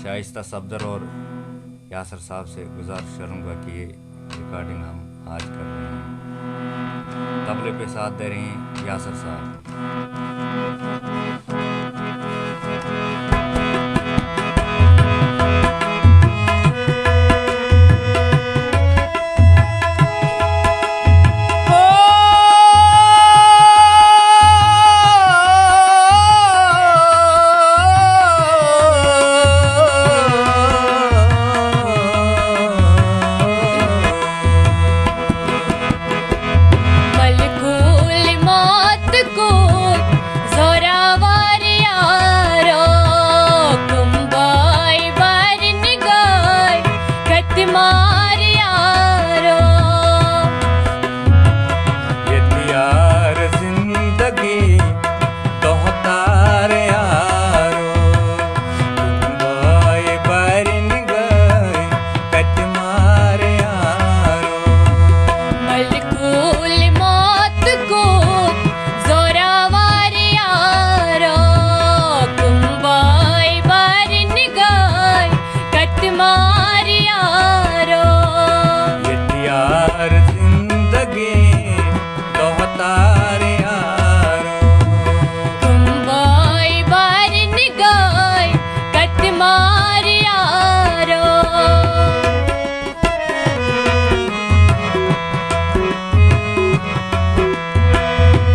शाइस्ता सफदर और यासर साहब से गुजारिश करूँगा कि ये रिकॉर्डिंग हम आज कर रहे हैं। तबले पे साथ दे रहे हैं यासर साहब।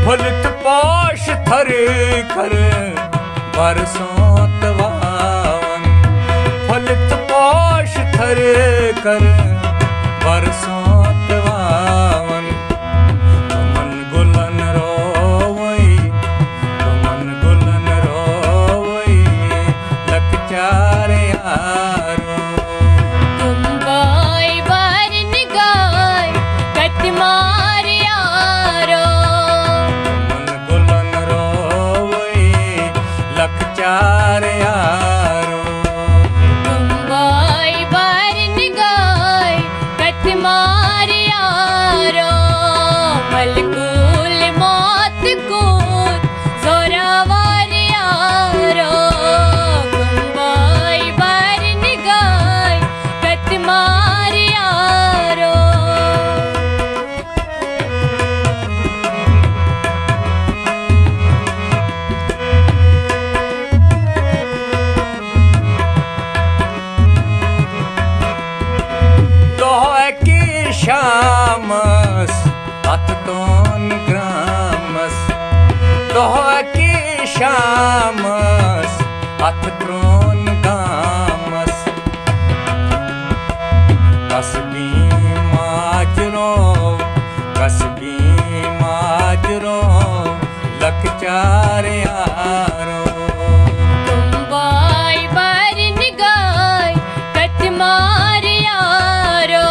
फुलत पोश थरे कर बरसों तवावन, फुलत पोश थरे कर बरसों तवावन। तुमन गुलन रोवई, तुमन गुलन रोवई लख चार यारो। तुम बाई बार निगाह कतमार यारो, चार यारो। तुम बाई बार निगाह कतमार यारो। मलकूल मौत को जोरावर यारो। तुम बाई बार निगाह कतमार यारो। शामस अततोन ग्रामस, दोह की शामस अततोन गामस। कसबी माजरो, कसबी माजरो लख चार यारो। तुम बाई बार निगाह कतमार यारो।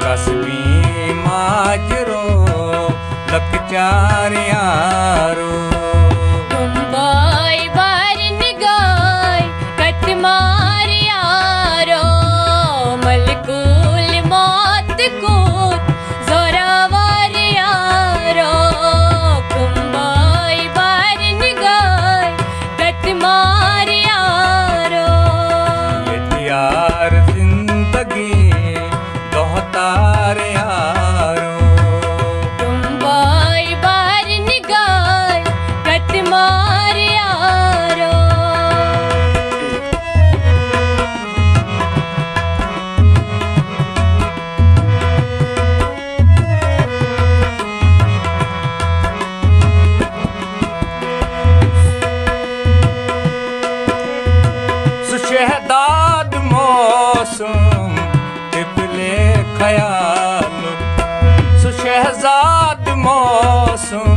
कसबी माजरो लख चार यारो। तुम बाई बार निगाह कतमार यारो। मलकूल मौत को जोरावर यारो। तुम बाई बार निगाह कतमार यारो। ये यार जिंदगी दोहतार यारो। तुम बाई बार निगाह कतमार यारो। सुशहदाद मौसम तिपले ख्याल, सुशहजाद मौसम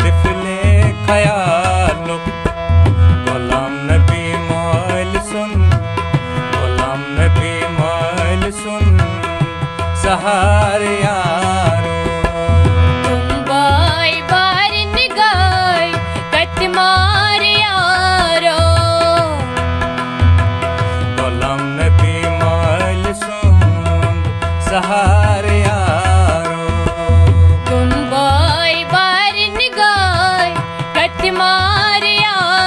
तिफले ख्याल। गुलाम नबी माल सुन, गुलाम नबी माल सुन सहार यारो। तुम बाई बार निगाह कतमार यारो। गुलाम नबी माल सुन सहार यारो। तुम बाई बार निगाह कतमार यारो।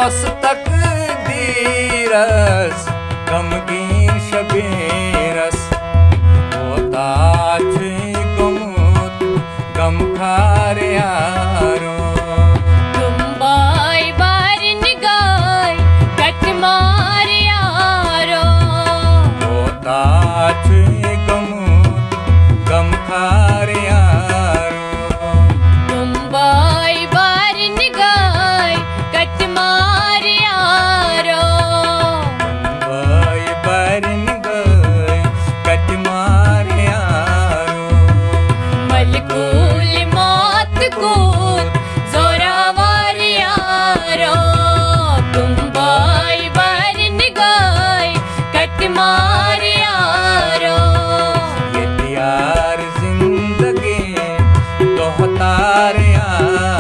औस तक दीरस गमगीन शबीरस होता छे गमुत गम खार यारो तुम्बाई बारिन गाय कट मार यारो होता छे गमुत गम खार यारो तुम्बाई बारिन गाय कट मार यारो मुंबई बरन गए कट मार यारो मलकूल मौत कूद जोरावर यारो तुम्बाई बारिन गाय कट मार यारो ये यार जिंदगी दोहतार यारो